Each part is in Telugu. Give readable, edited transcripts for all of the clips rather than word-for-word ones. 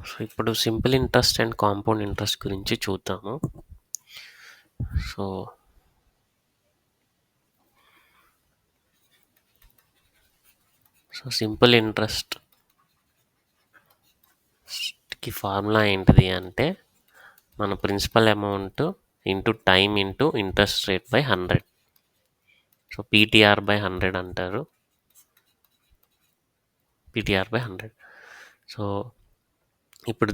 సో ఇప్పుడు simple interest and compound interest గురించి చూద్దాము. సో సింపుల్ ఇంట్రెస్ట్కి ఫార్ములా ఏంటిది అంటే మన principal amount into time into interest rate by 100. So PTR by 100 అంటారు. PTR by 100. సో ఇప్పుడు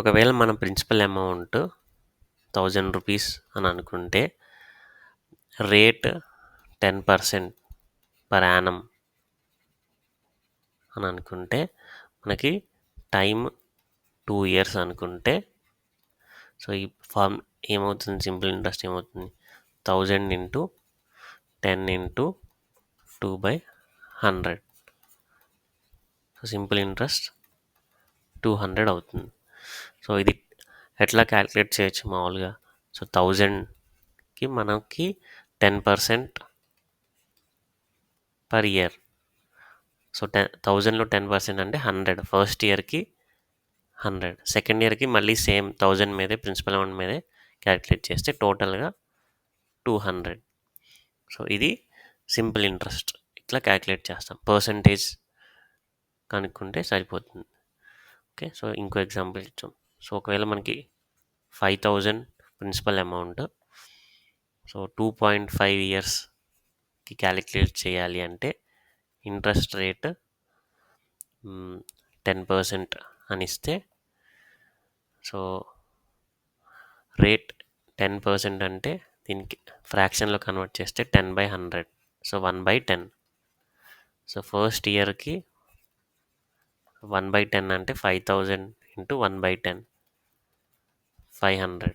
ఒకవేళ మన ప్రిన్సిపల్ అమౌంట్ 1000 రూపీస్ అని అనుకుంటే రేట్ 10% పర్ యానం అని అనుకుంటే మనకి టైం 2 years అనుకుంటే సో ఈ ఫార్మ్ ఏమవుతుంది, సింపుల్ ఇంట్రెస్ట్ ఏమవుతుంది, 1000 into 10 into 2/100. So simple interest 200 అవుతుంది. సో ఇది ఎట్లా క్యాలిక్యులేట్ చేయొచ్చు మామూలుగా. సో 1000కి మనకి 10% పర్ ఇయర్. సో 1000లో 10% అంటే 100. ఫస్ట్ ఇయర్కి 100, సెకండ్ ఇయర్కి మళ్ళీ సేమ్ 1000 మీదే ప్రిన్సిపల్ అమౌంట్ మీదే క్యాలిక్యులేట్ చేస్తే టోటల్గా 200. సో ఇది సింపుల్ ఇంట్రెస్ట్. ఇట్లా క్యాలిక్యులేట్ చేస్తాం, పర్సంటేజ్ కనుక్కుంటే సరిపోతుంది. ఓకే, సో ఇంకో ఎగ్జాంపుల్ ఇచ్చాం. సో ఒకవేళ మనకి 5000 ప్రిన్సిపల్ అమౌంట్, సో 2.5 yearsకి క్యాలిక్యులేట్ చేయాలి అంటే ఇంట్రెస్ట్ రేట్ 10% అని ఇస్తే, సో రేట్ 10% అంటే దీనికి ఫ్రాక్షన్లో కన్వర్ట్ చేస్తే 10/100. సో 1/10. సో ఫస్ట్ ఇయర్కి 1/10 అంటే 5000 ఇంటూ 1/10 500.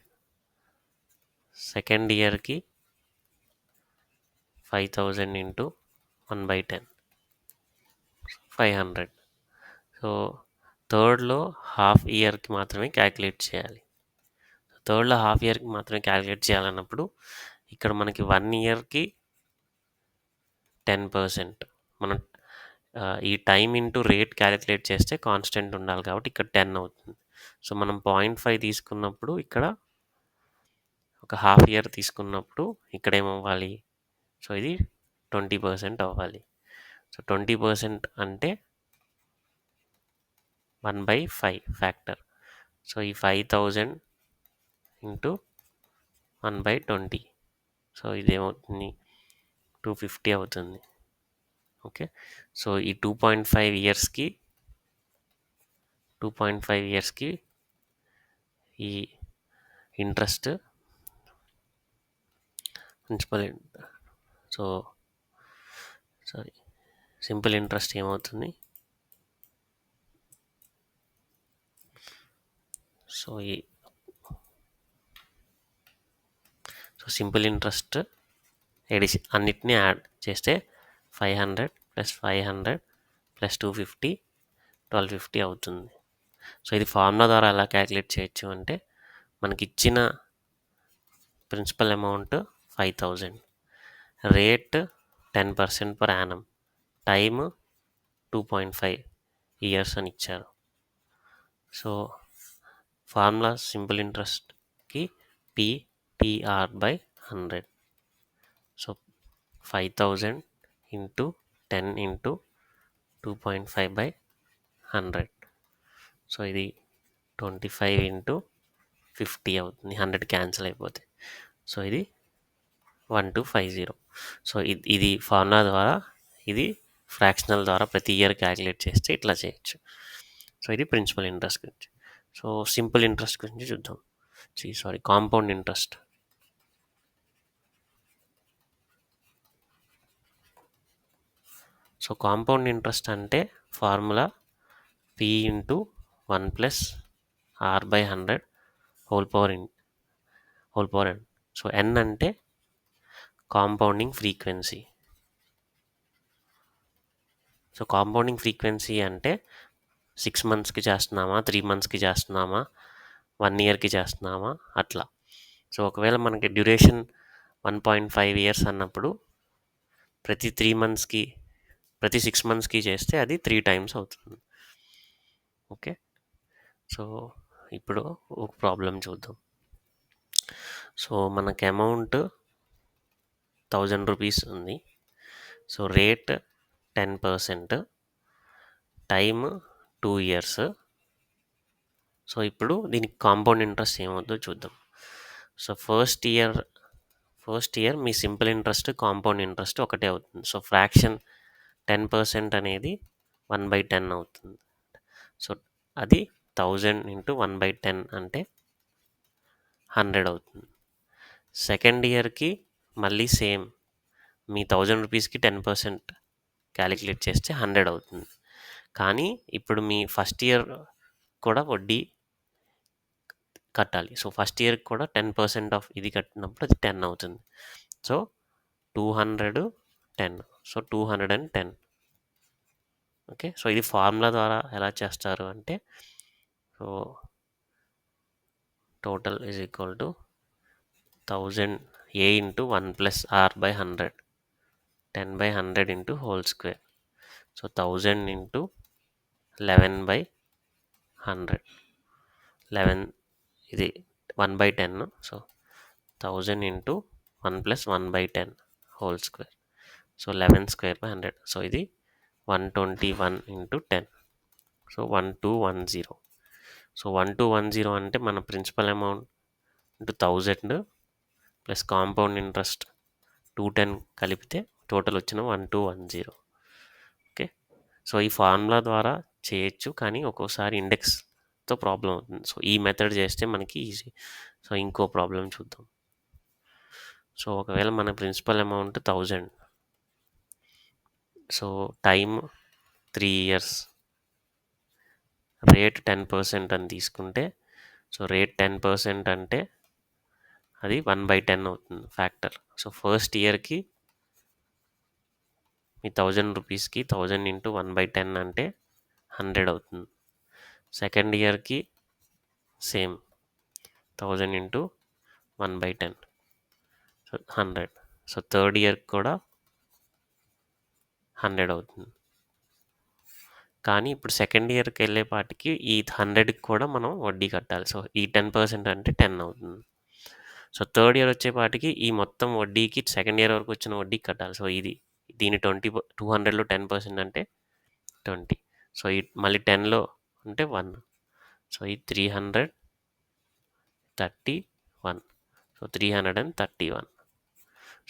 సెకండ్ ఇయర్కి 5000 ఇంటూ 1/10 500. సో థర్డ్లో హాఫ్ ఇయర్కి మాత్రమే క్యాలిక్యులేట్ చేయాలి. థర్డ్లో హాఫ్ ఇయర్కి మాత్రమే క్యాలిక్యులేట్ చేయాలన్నప్పుడు ఇక్కడ మనకి 1 yearకి 10%. మనం ఈ టైం ఇంటూ రేట్ క్యాలిక్యులేట్ చేస్తే కాన్స్టెంట్ ఉండాలి కాబట్టి ఇక్కడ 10 అవుతుంది. సో మనం 0.5 తీసుకున్నప్పుడు ఇక్కడ ఒక హాఫ్ ఇయర్ తీసుకున్నప్పుడు ఇక్కడ ఏమవ్వాలి, సో ఇది 20% అవ్వాలి. సో 20% అంటే 1/5 ఫ్యాక్టర్. సో ఈ 5000 ఇంటూ 1/20. సో ఇదేమవుతుంది, 250 అవుతుంది. ఓకే, సో ఈ 2.5 ఇయర్స్కి ఈ interest principal, so sorry simple interest ఏమవుతుంది, సో సింపుల్ ఇంట్రెస్ట్ ఎడిషన్ అన్నిటినీ యాడ్ చేస్తే 500 + 500 + 250 1250 అవుతుంది. సో ఇది ఫార్ములా ద్వారా ఎలా క్యాలిక్యులేట్ చేయొచ్చు అంటే మనకి ఇచ్చిన principal amount 5000, rate 10% per annum, time 2.5 years అని ఇచ్చారు. సో ఫార్ములా సింపుల్ ఇంట్రెస్ట్కి pTR/100. So 5000 into 10 into 2.5/100. So ఇది 25 ఇంటూ 50 అవుతుంది. 100 క్యాన్సిల్ అయిపోతే సో ఇది 1250. సో ఇది ఫార్ములా ద్వారా, ఇది ఫ్రాక్షనల్ ద్వారా ప్రతి ఇయర్ క్యాలిక్యులేట్ చేస్తే ఇట్లా చేయొచ్చు. సో ఇది ప్రిన్సిపల్ ఇంట్రెస్ట్ గురించి. సో సింపుల్ ఇంట్రెస్ట్ గురించి చూద్దాం. Compound interest. So compound interest అంటే formula P into 1 + R/100 whole power n. So n అంటే compounding frequency. So compounding frequency అంటే 6 monthsకి చేస్తున్నామా, 3 monthsకి చేస్తున్నామా, 1 yearకి చేస్తున్నామా అట్లా. సో ఒకవేళ మనకి డ్యూరేషన్ 1.5 years అన్నప్పుడు ప్రతి 3 monthsకి, ప్రతి 6 monthsకి చేస్తే అది 3 times అవుతుంది. ఓకే, సో ఇప్పుడు ఒక ప్రాబ్లం చూద్దాం. సో మనకి అమౌంట్ 1000 రూపీస్ ఉంది. So rate 10%, time 2 years. So ఇప్పుడు దీనికి కాంపౌండ్ ఇంట్రెస్ట్ ఏమవుతుందో చూద్దాం. సో ఫస్ట్ ఇయర్ మీ సింపుల్ ఇంట్రెస్ట్, కాంపౌండ్ ఇంట్రెస్ట్ ఒకటే అవుతుంది. సో ఫ్రాక్షన్ 10% అనేది 1/10 అవుతుంది. సో అది 1000 ఇంటూ 1/10 అంటే 100 అవుతుంది. సెకండ్ ఇయర్కి మళ్ళీ సేమ్, మీ 1000 రూపీస్కి 10% క్యాలిక్యులేట్ చేస్తే 100 అవుతుంది. కానీ ఇప్పుడు మీ ఫస్ట్ ఇయర్ కూడా వడ్డీ కట్టాలి. సో ఫస్ట్ ఇయర్కి కూడా 10% ఆఫ్ ఇది కట్టినప్పుడు అది 10 అవుతుంది. సో 200, 10. సో 210. ఓకే. సో ఇది ఫార్ములా ద్వారా ఎలా చేస్తారు అంటే, so total is equal to 1000 A into 1 plus R by 100, 10/100 into whole square. So 1000 into 11/100, 11 ఇది 1/10. So 1000 into 1 plus 1/10 whole square. So 11 square by 100. So ఇది 121 ఇంటూ 10. సో 1210. సో 1210 అంటే మన principal amount into 1000 plus compound interest 210 కలిపితే టోటల్ వచ్చిన 1210. ఓకే. సో ఈ ఫార్ములా ద్వారా చేయొచ్చు, కానీ ఒక్కోసారి ఇండెక్స్తో ప్రాబ్లం అవుతుంది. సో ఈ మెథడ్ చేస్తే మనకి ఈజీ. సో ఇంకో ప్రాబ్లం చూద్దాం. సో ఒకవేళ మన principal amount 1000, so time 3 years, rate 10% అని తీసుకుంటే, సో రేట్ 10% అంటే అది 1/10 అవుతుంది ఫ్యాక్టర్. సో ఫస్ట్ ఇయర్కి మీ 1000 రూపీస్కి 1000 ఇంటూ 1/10 అంటే 100 అవుతుంది. సెకండ్ ఇయర్కి same 1000 into 1/10, so 100. So third ఇయర్కి కూడా 100 అవుతుంది. కానీ ఇప్పుడు సెకండ్ ఇయర్కి వెళ్ళేపాటికి ఈ 100కి కూడా మనం వడ్డీ కట్టాలి. సో ఈ 10% అంటే 10 అవుతుంది. సో థర్డ్ ఇయర్ వచ్చేపాటికి ఈ మొత్తం వడ్డీకి సెకండ్ ఇయర్ వరకు వచ్చిన వడ్డీ కట్టాలి. సో దీని 200లో 10% అంటే 20. సో ఈ మళ్ళీ 10లో అంటే 1. సో ఈ 331. సో 331.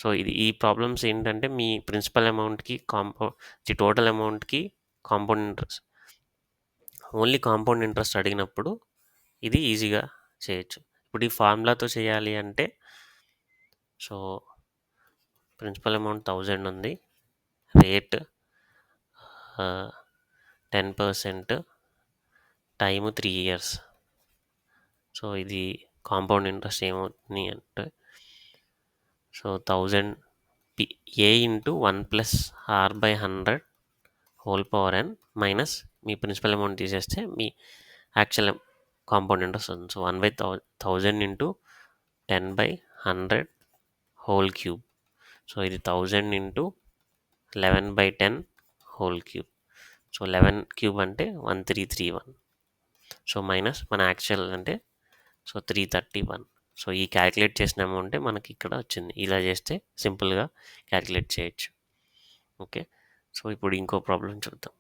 సో ఈ ప్రాబ్లమ్స్ ఏంటంటే మీ ప్రిన్సిపల్ అమౌంట్కి టోటల్ అమౌంట్కి compound interest, only compound interest అడిగినప్పుడు ఇది ఈజీగా చేయొచ్చు. ఇప్పుడు ఈ ఫార్ములాతో చేయాలి అంటే, సో ప్రిన్సిపల్ అమౌంట్ 1000 ఉంది, రేట్ 10%, టైము 3 ఇయర్స్. సో ఇది కాంపౌండ్ ఇంట్రెస్ట్ ఏమవుతుంది అంటే, so 1000 A into 1 plus R by 100 whole power n minus మీ ప్రిన్సిపల్ అమౌంట్ తీసేస్తే మీ యాక్చువల్ కాంపౌండ్ ఇంట్రెస్ట్ ఉంది. So 1/1000 into 10/100 whole cube. So ఇది 1000 into 11/10 whole cube. So 11 cube అంటే 1331. సో మైనస్ మన యాక్చువల్ అంటే సో 331. సో ఈ క్యాలిక్యులేట్ చేసిన అమౌంటే మనకి ఇక్కడ వచ్చింది. ఇలా చేస్తే సింపుల్గా క్యాలిక్యులేట్ చేయొచ్చు. ఓకే. సో ఇప్పుడు ఇంకో ప్రాబ్లం చూద్దాం.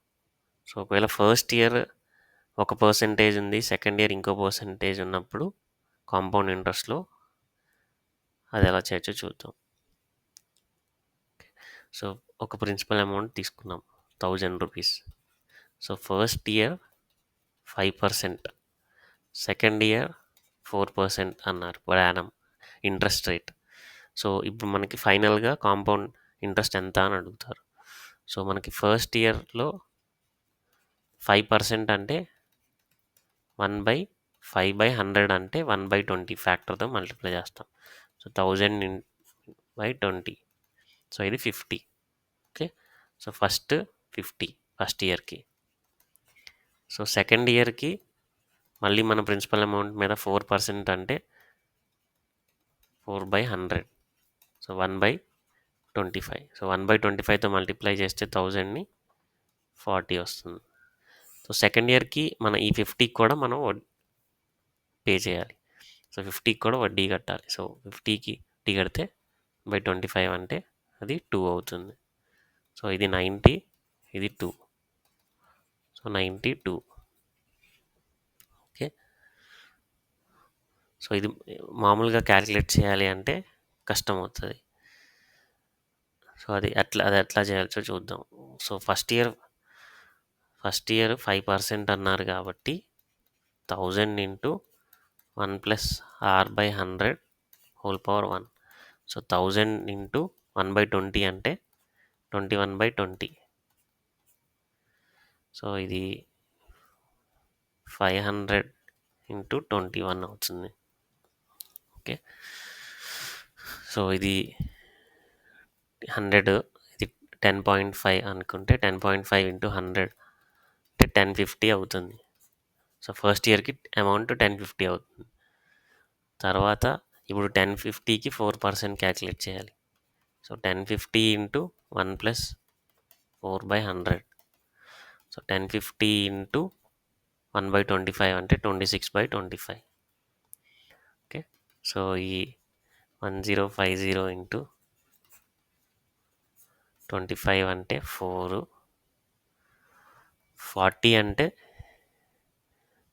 సో ఒకవేళ ఫస్ట్ ఇయర్ ఒక పర్సెంటేజ్ ఉంది, సెకండ్ ఇయర్ ఇంకో పర్సెంటేజ్ ఉన్నప్పుడు కాంపౌండ్ ఇంట్రెస్ట్లో అది ఎలా చేయొచ్చో చూద్దాం. సో ఒక ప్రిన్సిపల్ అమౌంట్ తీసుకున్నాం 1000 rupees. So first year 5%, second year 4% అన్నారు per annum interest rate. So ఇప్పుడు మనకి ఫైనల్గా కాంపౌండ్ ఇంట్రెస్ట్ ఎంత అని అడుగుతారు. సో మనకి ఫస్ట్ ఇయర్లో 5% అంటే 1/5/100 అంటే 1/20 ఫ్యాక్టర్తో మల్టిప్లై చేస్తాం. సో 1000/20. సో ఇది 50. ఓకే. సో ఫస్ట్ 50 ఫస్ట్ ఇయర్కి. సో సెకండ్ ఇయర్కి మళ్ళీ మన ప్రిన్సిపల్ అమౌంట్ మీద 4% అంటే 4/100. సో 1/25. సో 1/25తో మల్టిప్లై చేస్తే 1000ని 40 వస్తుంది. సో సెకండ్ ఇయర్కి మన ఈ 50కి కూడా మనం పే చేయాలి. సో 50కి కూడా వడ్డీ కట్టాలి. సో 50కి వడ్డీ కడితే బై 25 అంటే అది 2 అవుతుంది. సో ఇది 90, ఇది 2. సో 92. ఓకే. సో ఇది మామూలుగా క్యాలిక్యులేట్ చేయాలి అంటే కష్టం అవుతుంది. సో అది ఎట్లా చేయాల్సో చూద్దాం. సో ఫస్ట్ ఇయర్ 5% అన్నారు కాబట్టి 1000 into 1 plus R by 100 whole power 1. So 1000 into 1/20 అంటే 21/20. సో ఇది 500 ఇంటూ 21 అవుతుంది. ఓకే. సో ఇది 100, ఇది 10.5 అనుకుంటే 10.5 ఇంటూ 100 అంటే 1050 అవుతుంది. సో ఫస్ట్ ఇయర్కి అమౌంట్ 1050 అవుతుంది. తర్వాత ఇప్పుడు 1050కి 4% క్యాలిక్యులేట్ చేయాలి. So 1050 into 1 plus 4/100. So 1050 into 1/25 అంటే 26/25. ఓకే. సో ఈ 1050 ఇంటూ 25 అంటే 4, 40 అంటే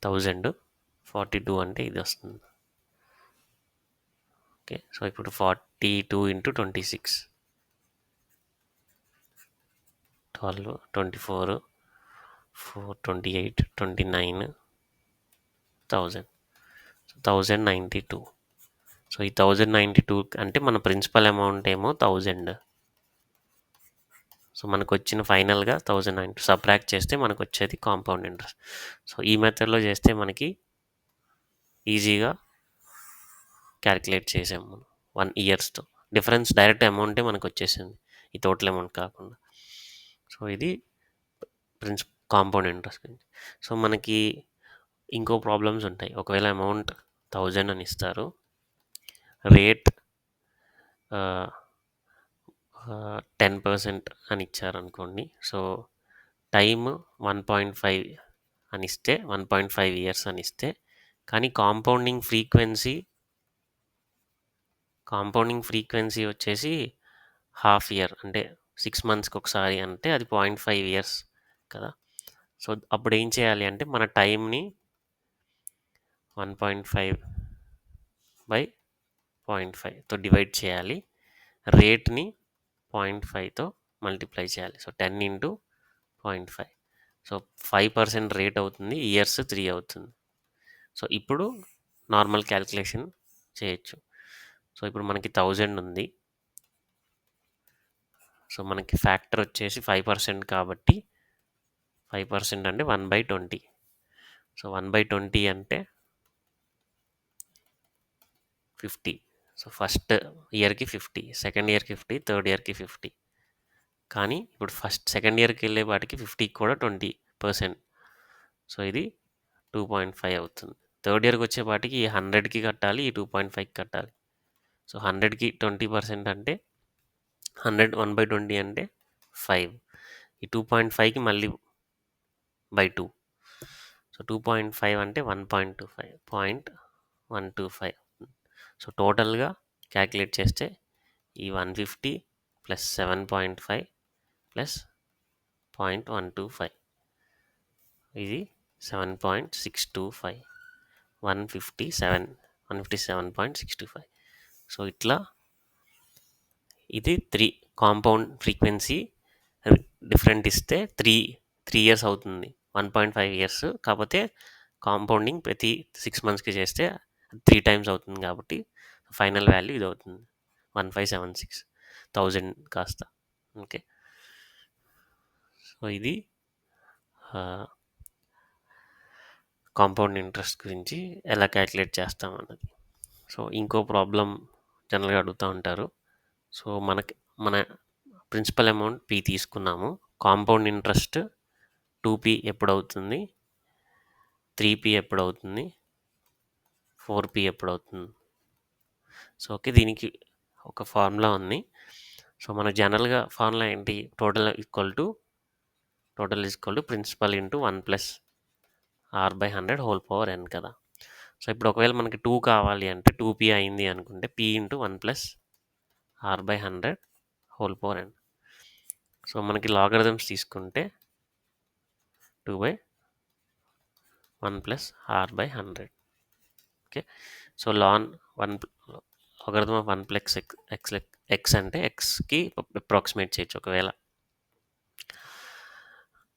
1000, 42 అంటే ఇది వస్తుంది. ఓకే. సో ఇప్పుడు 42 ఇంటూ 26, 12, 24, 4, 28, 29, 1000. 1092. సో ఈ 1092 అంటే మన ప్రిన్సిపల్ అమౌంట్ ఏమో 1000. సో మనకు వచ్చిన ఫైనల్గా 1090 సబ్ట్రాక్ట్ చేస్తే మనకు వచ్చేది కాంపౌండ్ ఇంట్రెస్ట్. సో ఈ మెథడ్లో చేస్తే మనకి ఈజీగా క్యాలిక్యులేట్ చేసాము మనం 1 ఇయర్స్తో. డిఫరెన్స్ డైరెక్ట్ అమౌంటే మనకు వచ్చేసింది, ఈ టోటల్ అమౌంట్ కాకుండా. సో ఇది కాంపౌండ్ ఇంట్రెస్ట్ గురించి. సో మనకి ఇంకో ప్రాబ్లమ్స్ ఉంటాయి. ఒకవేళ అమౌంట్ 1000 అని ఇస్తారు, రేట్ 10% అని ఇచ్చారనుకోండి. సో టైమ్ 1.5 అని ఇస్తే 1.5 ఇయర్స్ అని ఇస్తే, కానీ కాంపౌండింగ్ ఫ్రీక్వెన్సీ వచ్చేసి హాఫ్ ఇయర్ అంటే 6 మంత్స్కి ఒకసారి అంటే అది 0.5 ఇయర్స్ కదా. సో అప్పుడు ఏం చేయాలి అంటే మన టైంని 1.5/0.5తో డివైడ్ చేయాలి, రేట్ని 0.5తో మల్టిప్లై చేయాలి. So 10 into 0.5. సో 5% రేట్ అవుతుంది, ఇయర్స్ 3 అవుతుంది. సో ఇప్పుడు నార్మల్ క్యాలిక్యులేషన్ చేయొచ్చు. సో ఇప్పుడు మనకి 1000 ఉంది. సో మనకి ఫ్యాక్టర్ వచ్చేసి 5% కాబట్టి 5% అంటే 1/20. సో 1/20 అంటే 50. సో ఫస్ట్ ఇయర్కి 50, సెకండ్ ఇయర్కి 50, థర్డ్ ఇయర్కి 50. కానీ ఇప్పుడు సెకండ్ ఇయర్కి వెళ్ళే వాటికి 50కి కూడా 20%. సో ఇది 2.5 అవుతుంది. థర్డ్ ఇయర్కి వచ్చేపాటికి ఈ 100కి కట్టాలి, ఈ 2.5కి కట్టాలి. సో 100కి 20% అంటే 100 1/20 అంటే 5. ఈ 2.5కి మళ్ళీ బై 2. సో 2.5 అంటే 1.25. సో టోటల్గా క్యాలిక్యులేట్ చేస్తే ఈ 150 ప్లస్ 7.5 ప్లస్ 0.125 ఇది 7.625, 157.625. సో ఇట్లా ఇది 3 కాంపౌండ్ ఫ్రీక్వెన్సీ డిఫరెంట్ ఇస్తే 3 ఇయర్స్ అవుతుంది, 1.5 ఇయర్స్. కాకపోతే కాంపౌండింగ్ ప్రతి 6 మంత్స్కి చేస్తే 3 టైమ్స్ అవుతుంది కాబట్టి ఫైనల్ వాల్యూ ఇది అవుతుంది, 1576,000 కాస్త. ఓకే. సో ఇది కాంపౌండ్ ఇంట్రెస్ట్ గురించి ఎలా క్యాలిక్యులేట్ చేస్తాం అన్నది. సో ఇంకో ప్రాబ్లం జనరల్గా అడుగుతూ ఉంటారు. సో మన ప్రిన్సిపల్ అమౌంట్ పి తీసుకున్నాము, కాంపౌండ్ ఇంట్రెస్ట్ 2p ఎప్పుడు అవుతుంది, 3p ఎప్పుడు అవుతుంది, 4p ఎప్పుడు అవుతుంది. సో ఓకే, దీనికి ఒక ఫార్ములా ఉంది. సో మన జనరల్గా ఫార్ములా ఏంటి, total equal to total is equal to principal into 1 plus R by 100 whole power N కదా. సో ఇప్పుడు ఒకవేళ మనకి 2 కావాలి అంటే 2p అయింది అనుకుంటే p into 1 plus R by 100 whole power n. So మనకి లాగరిథమ్స్ తీసుకుంటే 2 by 1 plus R by 100. Okay, so ln 1 logarithm of 1 plus X అంటే ఎక్స్కి అప్రాక్సిమేట్ చేయొచ్చు ఒకవేళ.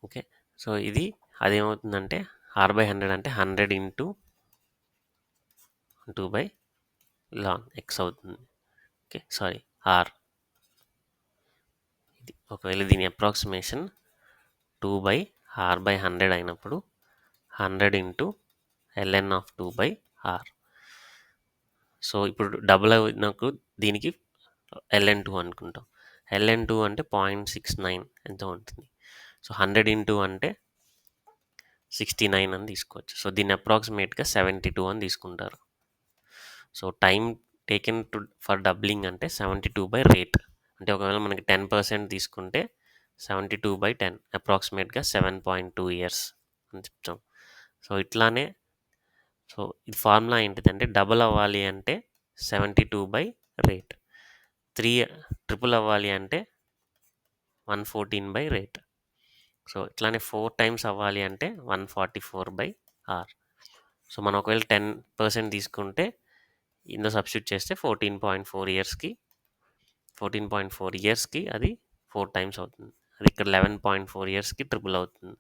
ఓకే, సో ఇది అదేమవుతుందంటే ఆర్ బై 100 అంటే 100 ఇంటూ 2 బై లాన్ ఎక్స్ అవుతుంది. Okay, sorry R. ఇది ఒకవేళ దీని అప్రాక్సిమేషన్ 2 బై ఆర్ బై 100 అయినప్పుడు 100 into ln of 2 by R. So ఇప్పుడు డబుల్ అయినప్పుడు దీనికి ln2 అనుకుంటాం. ln2 అంటే 0.69 ఎంతో ఉంటుంది. సో 100 ఇంటూ అంటే 69 అని తీసుకోవచ్చు. సో దీన్ని అప్రాక్సిమేట్గా 72 అని తీసుకుంటారు. So time taken for doubling అంటే 72 బై రేట్. అంటే ఒకవేళ మనకి 10% తీసుకుంటే 72 బై 10 అప్రాక్సిమేట్గా 7.2 ఇయర్స్ అని చెప్తాం. సో ఇట్లానే సో ఇది ఫార్ములా ఏంటిదంటే డబుల్ అవ్వాలి అంటే 72 బై రేట్, ట్రిపుల్ అవ్వాలి అంటే 114 బై రేట్. సో ఇట్లానే 4 టైమ్స్ అవ్వాలి అంటే 144 బై ఆర్. సో మనం ఒకవేళ 10% తీసుకుంటే ఇందులో సబ్స్టిట్యూట్ చేస్తే 14.4 ఇయర్స్కి అది 4 టైమ్స్ అవుతుంది. అది ఇక్కడ 11.4 ఇయర్స్కి ట్రిపుల్ అవుతుంది.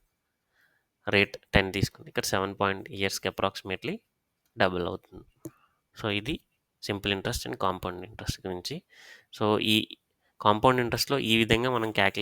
రేట్ 10 తీసుకుంటే ఇక్కడ 7 ఇయర్స్కి అప్రాక్సిమేట్లీ డబుల్ అవుతుంది. సో ఇది simple interest and compound interest గురించి. సో ఈ కాంపౌండ్ ఇంట్రెస్ట్లో ఈ విధంగా మనం క్యాలిక్యులేట్